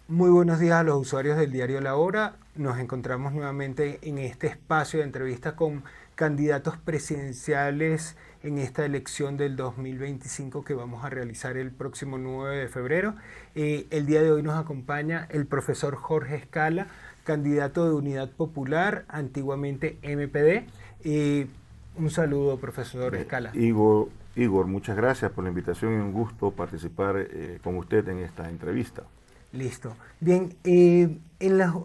Muy buenos días a los usuarios del diario La Hora. Nos encontramos nuevamente en este espacio de entrevista con candidatos presidenciales en esta elección del 2025 que vamos a realizar el próximo 9 de febrero. El día de hoy nos acompaña el profesor Jorge Escala, candidato de Unidad Popular, antiguamente MPD. Un saludo, profesor Escala. Igor, muchas gracias por la invitación y un gusto participar con usted en esta entrevista. Listo. Bien, en las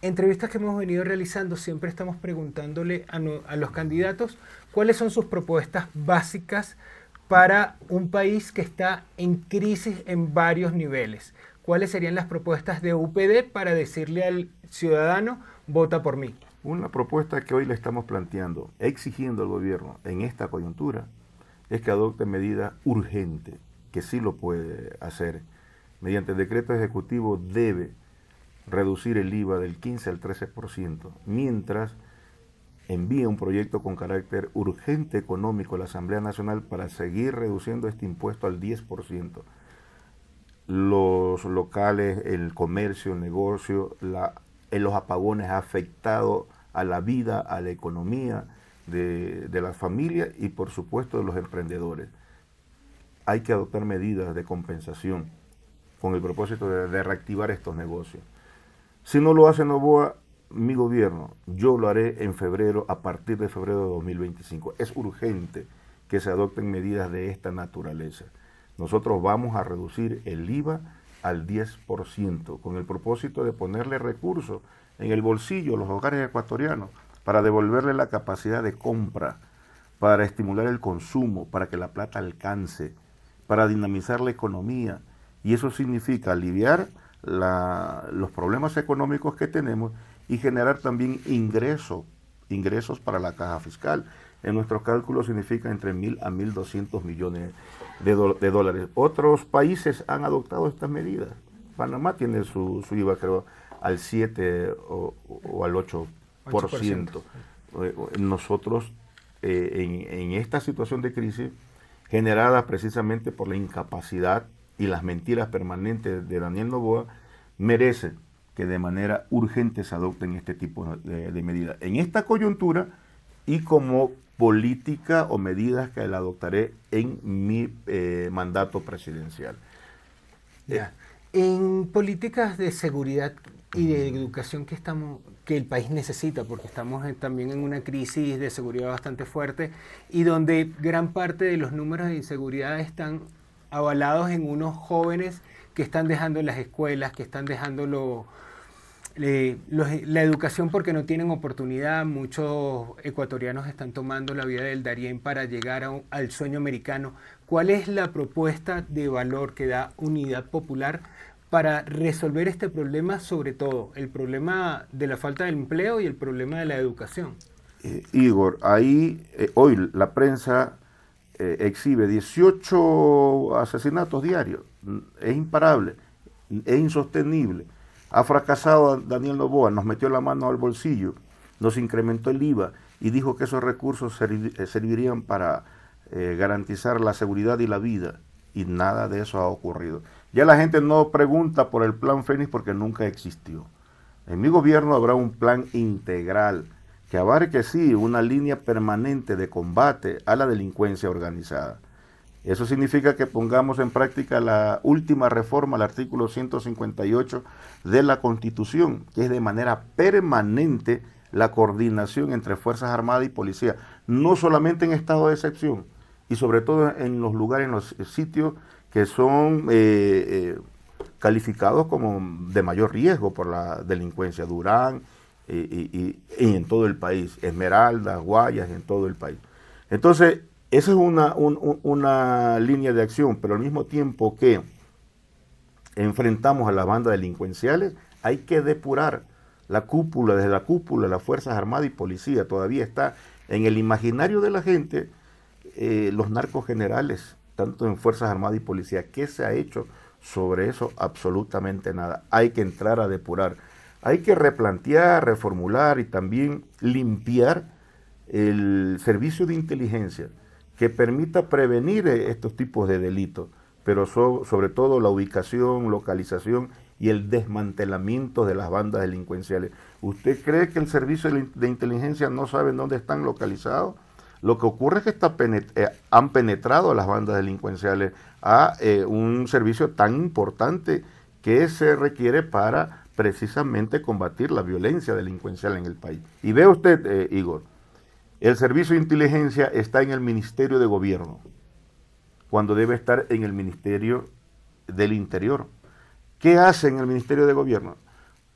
entrevistas que hemos venido realizando siempre estamos preguntándole a los candidatos cuáles son sus propuestas básicas para un país que está en crisis en varios niveles. ¿Cuáles serían las propuestas de UPD para decirle al ciudadano, vota por mí? Una propuesta que hoy le estamos planteando, exigiendo al gobierno en esta coyuntura, es que adopte medidas urgentes, que sí lo puede hacer. Mediante decreto ejecutivo debe reducir el IVA del 15 al 13%, mientras envía un proyecto con carácter urgente económico a la Asamblea Nacional para seguir reduciendo este impuesto al 10%. Los locales, el comercio, el negocio, en los apagones ha afectado a la vida, a la economía de las familias y por supuesto de los emprendedores. Hay que adoptar medidas de compensación con el propósito de reactivar estos negocios. Si no lo hace Novoa, mi gobierno, yo lo haré en febrero, a partir de febrero de 2025. Es urgente que se adopten medidas de esta naturaleza. Nosotros vamos a reducir el IVA al 10%, con el propósito de ponerle recursos en el bolsillo a los hogares ecuatorianos para devolverle la capacidad de compra, para estimular el consumo, para que la plata alcance, para dinamizar la economía. Y eso significa aliviar los problemas económicos que tenemos y generar también ingresos para la caja fiscal. En nuestros cálculos significa entre 1.000 a 1.200 millones de dólares. Otros países han adoptado estas medidas. Panamá tiene su IVA, creo, al 7 o al 8%. 8%. Nosotros, en esta situación de crisis, generada precisamente por la incapacidad y las mentiras permanentes de Daniel Noboa, merecen que de manera urgente se adopten este tipo de medidas. En esta coyuntura y como política o medidas que la adoptaré en mi mandato presidencial. Ya. En políticas de seguridad y de educación que el país necesita, porque estamos también en una crisis de seguridad bastante fuerte y donde gran parte de los números de inseguridad están avalados en unos jóvenes que están dejando las escuelas, que están dejando la educación porque no tienen oportunidad. Muchos ecuatorianos están tomando la vía del Darién para llegar al sueño americano. ¿Cuál es la propuesta de valor que da Unidad Popular para resolver este problema, sobre todo el problema de la falta de empleo y el problema de la educación? Igor, ahí hoy la prensa exhibe 18 asesinatos diarios. Es imparable, es insostenible. Ha fracasado Daniel Noboa, nos metió la mano al bolsillo, nos incrementó el IVA y dijo que esos recursos servirían para garantizar la seguridad y la vida. Y nada de eso ha ocurrido. Ya la gente no pregunta por el plan Fénix porque nunca existió. En mi gobierno habrá un plan integral que abarque, sí, una línea permanente de combate a la delincuencia organizada. Eso significa que pongamos en práctica la última reforma al artículo 158 de la Constitución, que es de manera permanente la coordinación entre Fuerzas Armadas y Policía, no solamente en estado de excepción, y sobre todo en los lugares, en los sitios que son calificados como de mayor riesgo por la delincuencia, Durán y en todo el país, Esmeraldas, Guayas, en todo el país. Entonces, esa es una línea de acción, pero al mismo tiempo que enfrentamos a las bandas delincuenciales, hay que depurar la cúpula, desde la cúpula, las Fuerzas Armadas y Policía. Todavía está en el imaginario de la gente los narcos generales, tanto en Fuerzas Armadas y Policía. ¿Qué se ha hecho sobre eso? Absolutamente nada. Hay que entrar a depurar. Hay que replantear, reformular y también limpiar el servicio de inteligencia que permita prevenir estos tipos de delitos, pero sobre todo la ubicación, localización y el desmantelamiento de las bandas delincuenciales. ¿Usted cree que el servicio de inteligencia no sabe dónde están localizados? Lo que ocurre es que han penetrado las bandas delincuenciales a un servicio tan importante que se requiere para precisamente combatir la violencia delincuencial en el país. Y ve usted, Igor, el servicio de inteligencia está en el Ministerio de Gobierno, cuando debe estar en el Ministerio del Interior. ¿Qué hace en el Ministerio de Gobierno?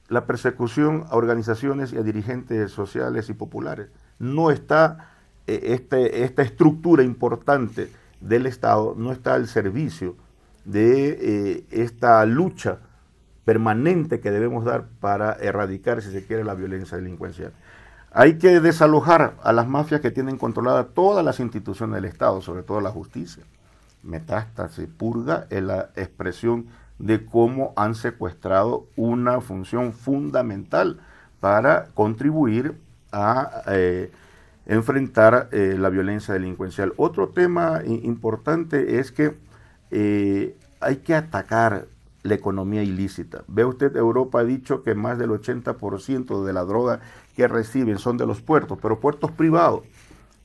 La persecución a organizaciones y a dirigentes sociales y populares. No está esta estructura importante del Estado, no está al servicio de esta lucha permanente que debemos dar para erradicar, si se quiere, la violencia delincuencial. Hay que desalojar a las mafias que tienen controladas todas las instituciones del Estado, sobre todo la justicia. Metástasis, purga es la expresión de cómo han secuestrado una función fundamental para contribuir a enfrentar la violencia delincuencial. Otro tema importante es que hay que atacar la economía ilícita. Ve usted, Europa ha dicho que más del 80% de la droga que reciben son de los puertos, pero puertos privados.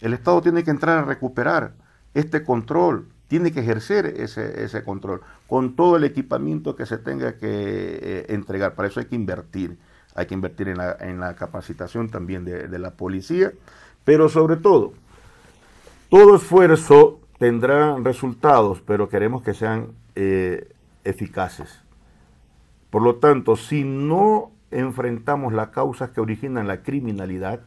El Estado tiene que entrar a recuperar este control, tiene que ejercer ese control con todo el equipamiento que se tenga que entregar. Para eso hay que invertir en la capacitación también de la policía, pero sobre todo esfuerzo tendrá resultados, pero queremos que sean eficaces. Por lo tanto, si no enfrentamos las causas que originan la criminalidad,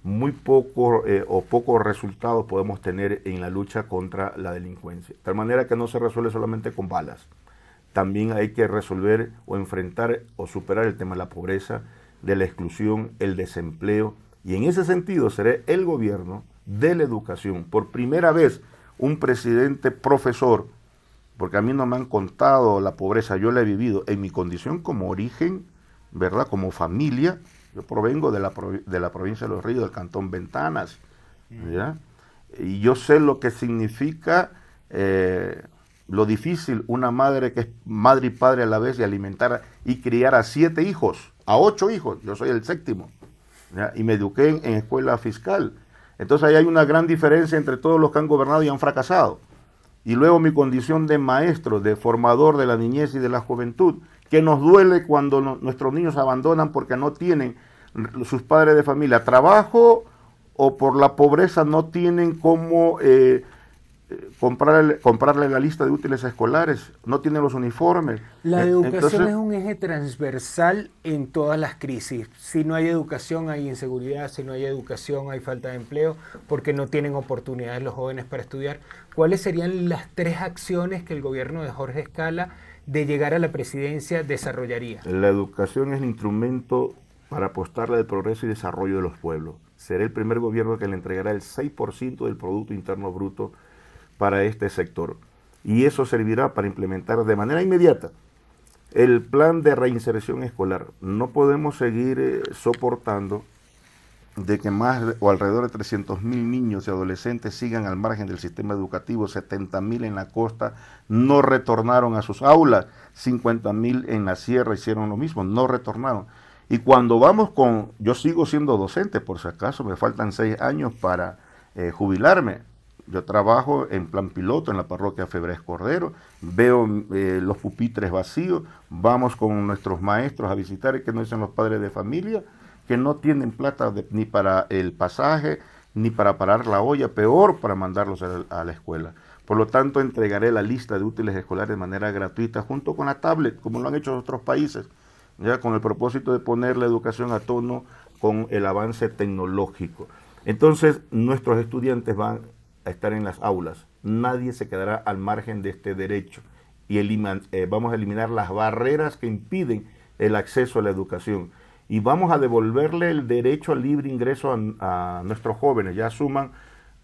muy poco o pocos resultados podemos tener en la lucha contra la delincuencia. De tal manera que no se resuelve solamente con balas. También hay que resolver o enfrentar o superar el tema de la pobreza, de la exclusión, el desempleo. Y en ese sentido será el gobierno de la educación. Por primera vez, un presidente profesor, porque a mí no me han contado la pobreza, yo la he vivido en mi condición como origen, ¿verdad? Como familia. Yo provengo de la provincia de Los Ríos, del cantón Ventanas, ¿ya? Y yo sé lo que significa, lo difícil, una madre que es madre y padre a la vez, y alimentar y criar a 7 hijos, a 8 hijos, yo soy el 7º, ¿ya? Y me eduqué en escuela fiscal. Entonces ahí hay una gran diferencia entre todos los que han gobernado y han fracasado. Y luego mi condición de maestro, de formador de la niñez y de la juventud, que nos duele cuando nuestros niños abandonan porque no tienen sus padres de familia trabajo, o por la pobreza no tienen cómo comprarle la lista de útiles escolares, no tienen los uniformes. La educación es un eje transversal en todas las crisis. Si no hay educación hay inseguridad, si no hay educación hay falta de empleo, porque no tienen oportunidades los jóvenes para estudiar. ¿Cuáles serían las 3 acciones que el gobierno de Jorge Escala, de llegar a la presidencia, desarrollaría? La educación es el instrumento para apostarle al progreso y desarrollo de los pueblos. Será el primer gobierno que le entregará el 6% del Producto Interno Bruto para este sector. Y eso servirá para implementar de manera inmediata el plan de reinserción escolar. No podemos seguir soportando de que más o alrededor de 300,000 niños y adolescentes sigan al margen del sistema educativo. 70,000 en la costa no retornaron a sus aulas, 50,000 en la sierra hicieron lo mismo, no retornaron. Y cuando vamos yo sigo siendo docente, por si acaso, me faltan 6 años para jubilarme. Yo trabajo en plan piloto en la parroquia Febres Cordero, veo los pupitres vacíos, vamos con nuestros maestros a visitar, que no dicen los padres de familia, que no tienen plata ni para el pasaje, ni para parar la olla, peor para mandarlos a la escuela. Por lo tanto, entregaré la lista de útiles escolares de manera gratuita, junto con la tablet, como lo han hecho otros países, ya con el propósito de poner la educación a tono con el avance tecnológico. Entonces, nuestros estudiantes van a estar en las aulas. Nadie se quedará al margen de este derecho. Y vamos a eliminar las barreras que impiden el acceso a la educación. Y vamos a devolverle el derecho al libre ingreso a nuestros jóvenes. Ya suman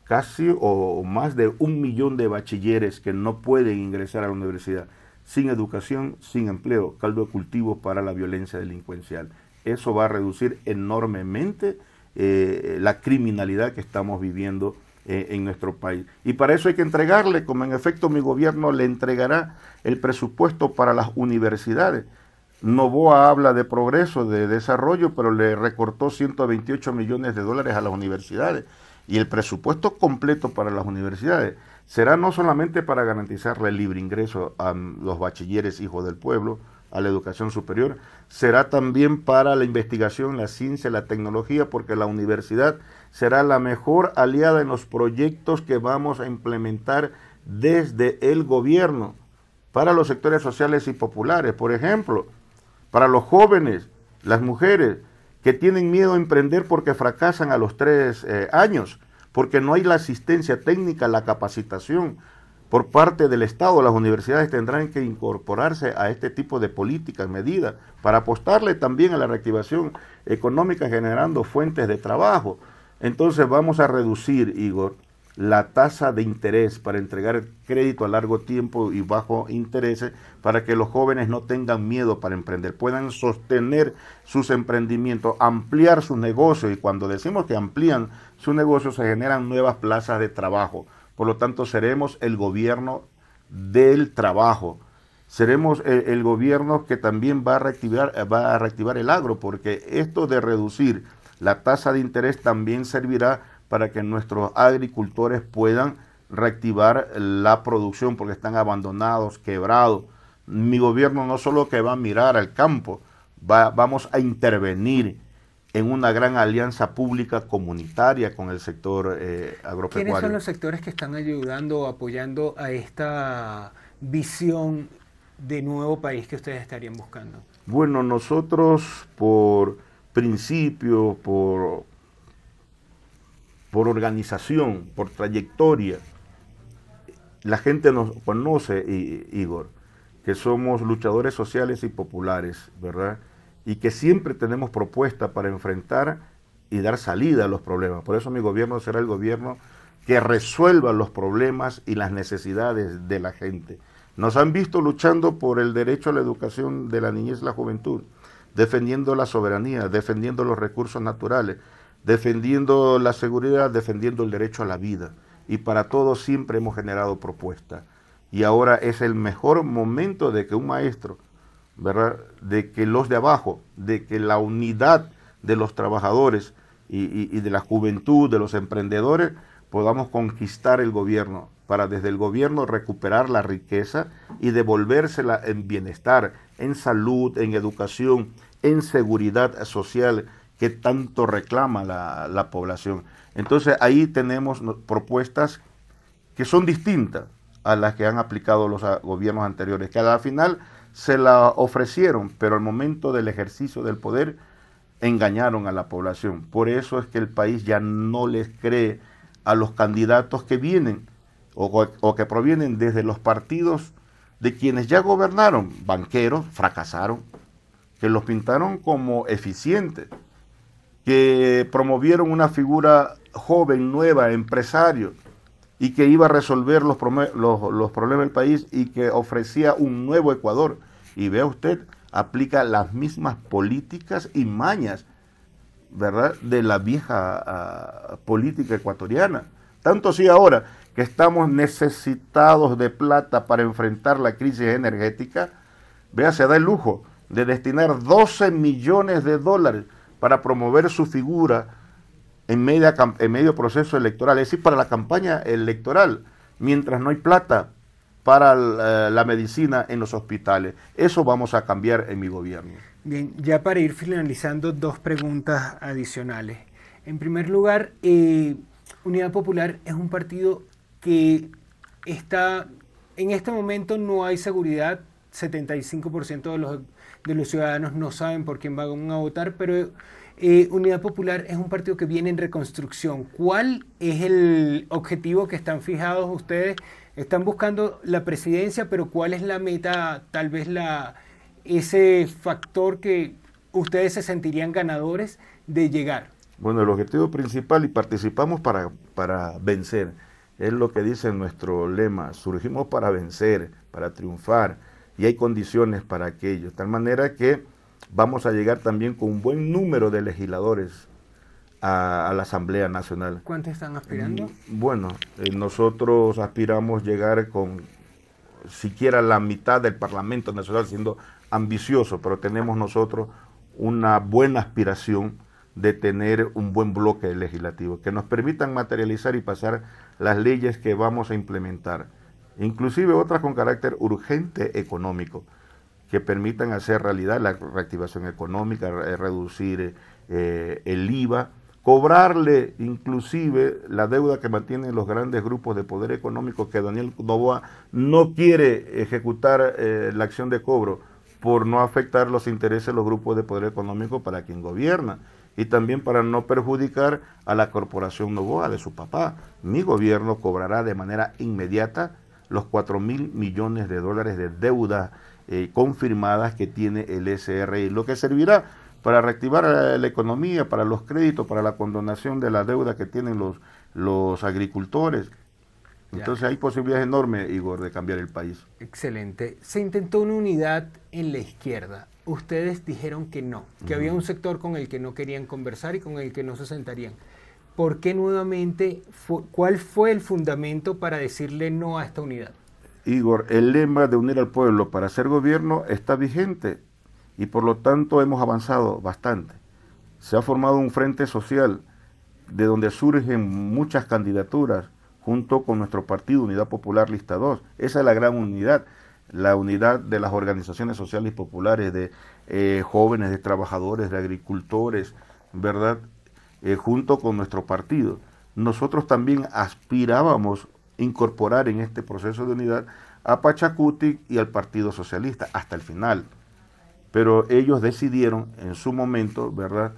casi o más de 1 millón de bachilleres que no pueden ingresar a la universidad. Sin educación, sin empleo, caldo de cultivo para la violencia delincuencial. Eso va a reducir enormemente la criminalidad que estamos viviendo en nuestro país. Y para eso hay que entregarle, como en efecto mi gobierno le entregará el presupuesto para las universidades. Noboa habla de progreso, de desarrollo, pero le recortó 128 millones de dólares a las universidades. Y el presupuesto completo para las universidades será no solamente para garantizarle el libre ingreso a los bachilleres hijos del pueblo, a la educación superior, será también para la investigación, la ciencia, la tecnología, porque la universidad será la mejor aliada en los proyectos que vamos a implementar desde el gobierno para los sectores sociales y populares. Por ejemplo, para los jóvenes, las mujeres que tienen miedo a emprender porque fracasan a los 3 años, porque no hay la asistencia técnica, la capacitación por parte del Estado. Las universidades tendrán que incorporarse a este tipo de políticas, medidas, para apostarle también a la reactivación económica generando fuentes de trabajo. Entonces vamos a reducir, Igor, la tasa de interés para entregar crédito a largo tiempo y bajo intereses para que los jóvenes no tengan miedo para emprender, puedan sostener sus emprendimientos, ampliar sus negocios, y cuando decimos que amplían su negocio se generan nuevas plazas de trabajo. Por lo tanto, seremos el gobierno del trabajo. Seremos el gobierno que también va a reactivar el agro, porque esto de reducir la tasa de interés también servirá para que nuestros agricultores puedan reactivar la producción, porque están abandonados, quebrados. Mi gobierno no solo que va a mirar al campo, vamos a intervenir en una gran alianza pública comunitaria con el sector agropecuario. ¿Quiénes son los sectores que están ayudando o apoyando a esta visión de nuevo país que ustedes estarían buscando? Bueno, nosotros por principio, por organización, por trayectoria, la gente nos conoce, Igor, que somos luchadores sociales y populares, ¿verdad? Y que siempre tenemos propuestas para enfrentar y dar salida a los problemas. Por eso mi gobierno será el gobierno que resuelva los problemas y las necesidades de la gente. Nos han visto luchando por el derecho a la educación de la niñez y la juventud, defendiendo la soberanía, defendiendo los recursos naturales, defendiendo la seguridad, defendiendo el derecho a la vida. Y para todo siempre hemos generado propuestas. Y ahora es el mejor momento de que un maestro, ¿verdad?, de que los de abajo, de que la unidad de los trabajadores y de la juventud, de los emprendedores, podamos conquistar el gobierno, para desde el gobierno recuperar la riqueza y devolvérsela en bienestar, en salud, en educación, en seguridad social, que tanto reclama la población. Entonces ahí tenemos propuestas que son distintas a las que han aplicado los gobiernos anteriores, que al final se la ofrecieron, pero al momento del ejercicio del poder engañaron a la población. Por eso es que el país ya no les cree a los candidatos que vienen o que provienen desde los partidos de quienes ya gobernaron. Banqueros fracasaron, que los pintaron como eficientes, que promovieron una figura joven, nueva, empresario, y que iba a resolver los problemas del país y que ofrecía un nuevo Ecuador. Y vea usted, aplica las mismas políticas y mañas, ¿verdad?, de la vieja política ecuatoriana. Tanto así ahora que estamos necesitados de plata para enfrentar la crisis energética, vea, se da el lujo de destinar 12 millones de dólares para promover su figura en medio proceso electoral, es decir, para la campaña electoral, mientras no hay plata para la medicina en los hospitales. Eso vamos a cambiar en mi gobierno. Bien, ya para ir finalizando, 2 preguntas adicionales. En primer lugar, Unidad Popular es un partido que está, en este momento no hay seguridad, 75% de los ciudadanos no saben por quién van a votar, pero Unidad Popular es un partido que viene en reconstrucción. ¿Cuál es el objetivo que están fijados ustedes? Están buscando la presidencia, pero ¿cuál es la meta, tal vez ese factor que ustedes se sentirían ganadores de llegar? Bueno, el objetivo principal, y participamos para vencer, es lo que dice nuestro lema: surgimos para vencer, para triunfar, y hay condiciones para aquello, de tal manera que vamos a llegar también con un buen número de legisladores a la Asamblea Nacional. ¿Cuántos están aspirando? Bueno, nosotros aspiramos llegar con siquiera la mitad del Parlamento Nacional, siendo ambicioso, pero tenemos nosotros una buena aspiración de tener un buen bloque legislativo, que nos permitan materializar y pasar las leyes que vamos a implementar, inclusive otras con carácter urgente económico, que permitan hacer realidad la reactivación económica, reducir el IVA, cobrarle inclusive la deuda que mantienen los grandes grupos de poder económico, que Daniel Noboa no quiere ejecutar la acción de cobro por no afectar los intereses de los grupos de poder económico para quien gobierna, y también para no perjudicar a la corporación Noboa de su papá. Mi gobierno cobrará de manera inmediata los 4.000 millones de dólares de deuda confirmadas que tiene el SRI, lo que servirá para reactivar la economía, para los créditos, para la condonación de la deuda que tienen los agricultores. Entonces hay posibilidades enormes, Igor, de cambiar el país. Excelente. Se intentó una unidad en la izquierda. Ustedes dijeron que no, que había un sector con el que no querían conversar y con el que no se sentarían. ¿Por qué nuevamente? ¿Cuál fue el fundamento para decirle no a esta unidad? Igor, el lema de unir al pueblo para hacer gobierno está vigente y por lo tanto hemos avanzado bastante. Se ha formado un frente social de donde surgen muchas candidaturas junto con nuestro partido Unidad Popular Lista 2. Esa es la gran unidad, la unidad de las organizaciones sociales y populares, de jóvenes, de trabajadores, de agricultores, ¿verdad? Junto con nuestro partido. Nosotros también aspirábamos incorporar en este proceso de unidad a Pachacutic y al Partido Socialista hasta el final, pero ellos decidieron en su momento, ¿verdad?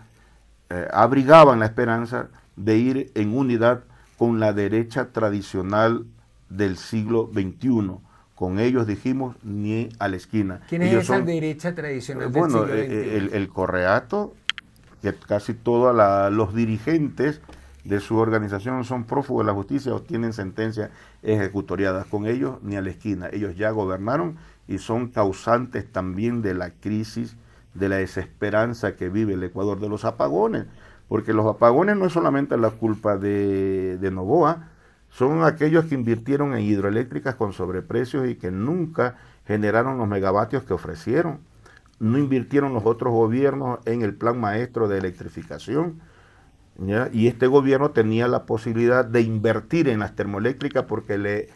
Abrigaban la esperanza de ir en unidad con la derecha tradicional del siglo XXI. Con ellos dijimos ni a la esquina. ¿Quién es esa derecha tradicional del siglo XXI? El Correato, que casi todos los dirigentes de su organización son prófugos de la justicia o tienen sentencias ejecutoriadas. Con ellos ni a la esquina. Ellos ya gobernaron y son causantes también de la crisis, de la desesperanza que vive el Ecuador, de los apagones. Porque los apagones no es solamente la culpa de Noboa, son aquellos que invirtieron en hidroeléctricas con sobreprecios y que nunca generaron los megavatios que ofrecieron. No invirtieron los otros gobiernos en el plan maestro de electrificación, ¿ya? Y este gobierno tenía la posibilidad de invertir en las termoeléctricas porque le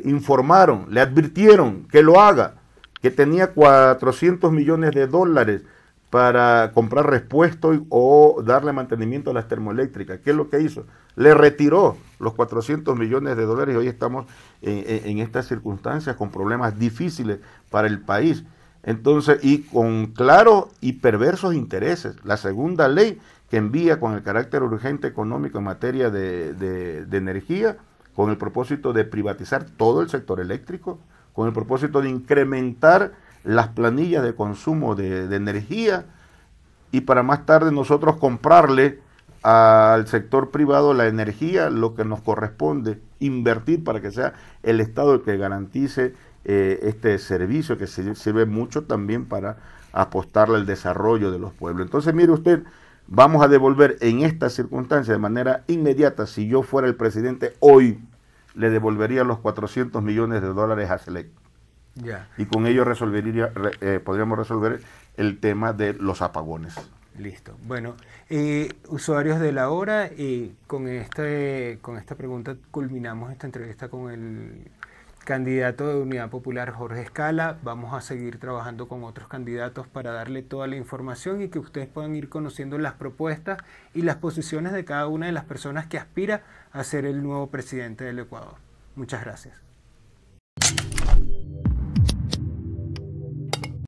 informaron, le advirtieron que lo haga, que tenía 400 millones de dólares para comprar repuestos o darle mantenimiento a las termoeléctricas. ¿Qué es lo que hizo? Le retiró los 400 millones de dólares y hoy estamos en estas circunstancias con problemas difíciles para el país. Entonces, y con claros y perversos intereses. La segunda ley que envía con el carácter urgente económico en materia de energía, con el propósito de privatizar todo el sector eléctrico, con el propósito de incrementar las planillas de consumo de energía y para más tarde nosotros comprarle al sector privado la energía, lo que nos corresponde, invertir para que sea el Estado el que garantice este servicio que sirve mucho también para apostarle al desarrollo de los pueblos. Entonces, mire usted, vamos a devolver en estas circunstancias de manera inmediata. Si yo fuera el presidente hoy, le devolvería los 400 millones de dólares a Select. Ya. Y con ello podríamos resolver el tema de los apagones. Listo. Bueno, usuarios de la hora, con esta pregunta culminamos esta entrevista con el candidato de Unidad Popular, Jorge Escala. Vamos a seguir trabajando con otros candidatos para darle toda la información y que ustedes puedan ir conociendo las propuestas y las posiciones de cada una de las personas que aspira a ser el nuevo presidente del Ecuador. Muchas gracias.